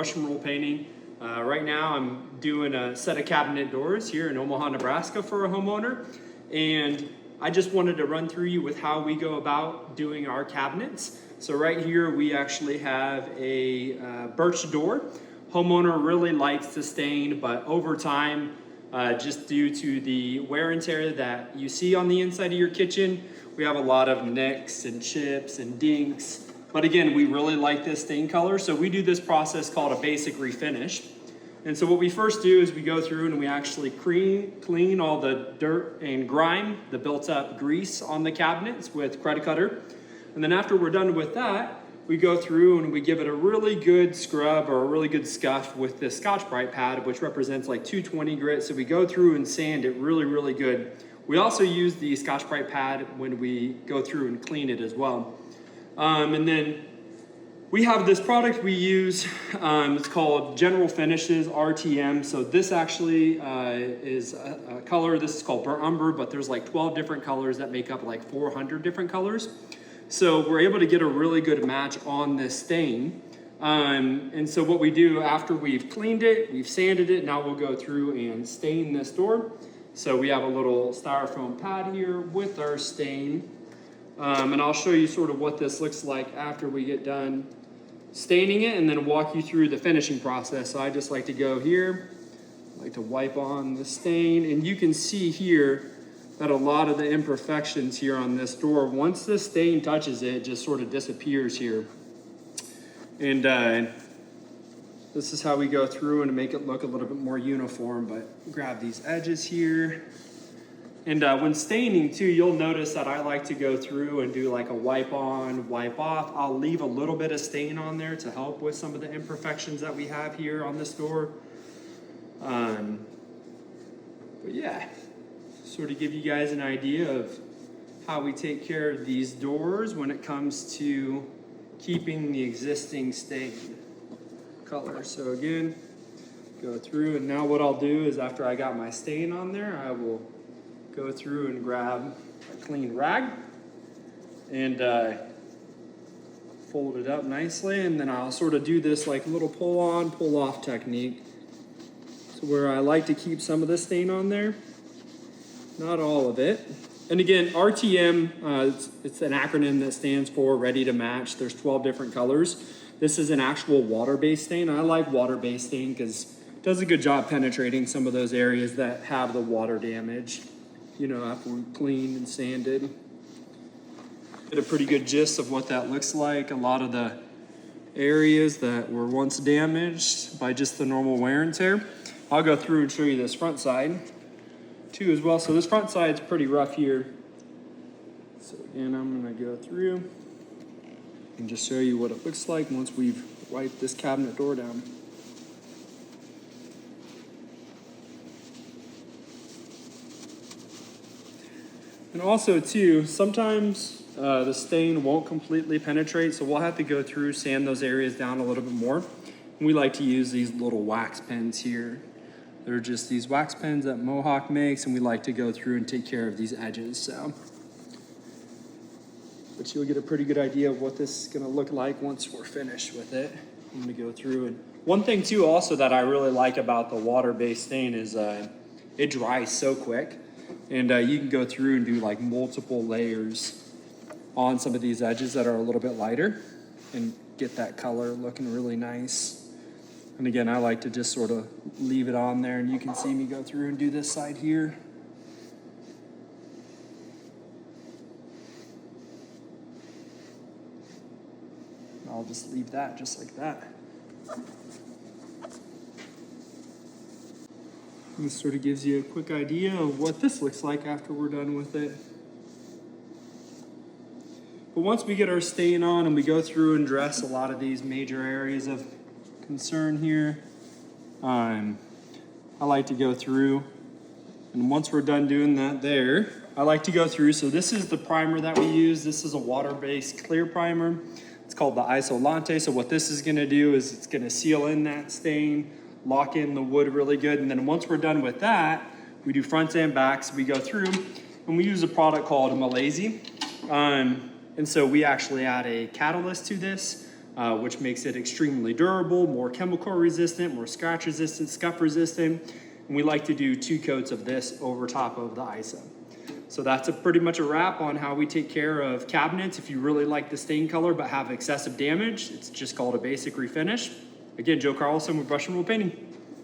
brush and roll painting. Right now I'm doing a set of cabinet doors here in Omaha, Nebraska for a homeowner. And I just wanted to run through you with how we go about doing our cabinets. So right here we actually have a birch door. Homeowner really likes the stain, but over time, just due to the wear and tear that you see on the inside of your kitchen, we have a lot of nicks and chips and dinks. But again, we really like this stain color, so we do this process called a basic refinish. And so what we first do is we go through and we actually clean all the dirt and grime, the built up grease on the cabinets with Credit Cutter. And then after we're done with that, we go through and we give it a really good scrub or a really good scuff with this Scotch-Brite pad, which represents like 220 grit. So we go through and sand it really, really good. We also use the Scotch-Brite pad when we go through and clean it as well. And then we have this product we use, it's called General Finishes RTM. So this actually is a color, this is called burnt umber, but there's like 12 different colors that make up like 400 different colors. So we're able to get a really good match on this stain. And so what we do after we've cleaned it, we've sanded it, now we'll go through and stain this door. So we have a little styrofoam pad here with our stain. And I'll show you sort of what this looks like after we get done staining it and then walk you through the finishing process. So I just like to go here, I like to wipe on the stain, and you can see here that a lot of the imperfections here on this door, once the stain touches it, just sort of disappears here. And this is how we go through and make it look a little bit more uniform, but grab these edges here. And when staining too, you'll notice that I like to go through and do like a wipe on, wipe off. I'll leave a little bit of stain on there to help with some of the imperfections that we have here on this door. But yeah, sort of give you guys an idea of how we take care of these doors when it comes to keeping the existing stain color. So again, go through, and now what I'll do is after I got my stain on there, I will go through and grab a clean rag and fold it up nicely, and then I'll sort of do this like little pull on, pull off technique. So where I like to keep some of the stain on there, not all of it. And again, RTM, it's an acronym that stands for Ready to Match. There's 12 different colors. This is an actual water-based stain. I like water-based stain because it does a good job penetrating some of those areas that have the water damage, you know, after we cleaned and sanded. Get a pretty good gist of what that looks like. A lot of the areas that were once damaged by just the normal wear and tear. I'll go through and show you this front side too as well. So this front side's pretty rough here. So again, I'm gonna go through and just show you what it looks like once we've wiped this cabinet door down. And also too, sometimes the stain won't completely penetrate, so we'll have to go through, sand those areas down a little bit more. And we like to use these little wax pens here. They're just these wax pens that Mohawk makes, and we like to go through and take care of these edges. So, but you'll get a pretty good idea of what this is gonna look like once we're finished with it. I'm gonna go through, and one thing too also that I really like about the water-based stain is it dries so quick. And you can go through and do like multiple layers on some of these edges that are a little bit lighter and get that color looking really nice. And again, I like to just sort of leave it on there, and you can see me go through and do this side here. I'll just leave that just like that. This sort of gives you a quick idea of what this looks like after we're done with it. But once we get our stain on and we go through and dress a lot of these major areas of concern here, I like to go through, and once we're done doing that there, I like to go through. So this is the primer that we use. This is a water-based clear primer. It's called the Isolante. So what this is gonna do is it's gonna seal in that stain, lock in the wood really good. And then once we're done with that, we do fronts and backs. We go through and we use a product called Malaysia. And so we actually add a catalyst to this which makes it extremely durable, more chemical resistant, more scratch resistant, scuff resistant. And we like to do 2 coats of this over top of the ISO. So that's pretty much a wrap on how we take care of cabinets. If you really like the stain color but have excessive damage, it's just called a basic refinish. Again, Joe Carlson with Brush and Roll Painting.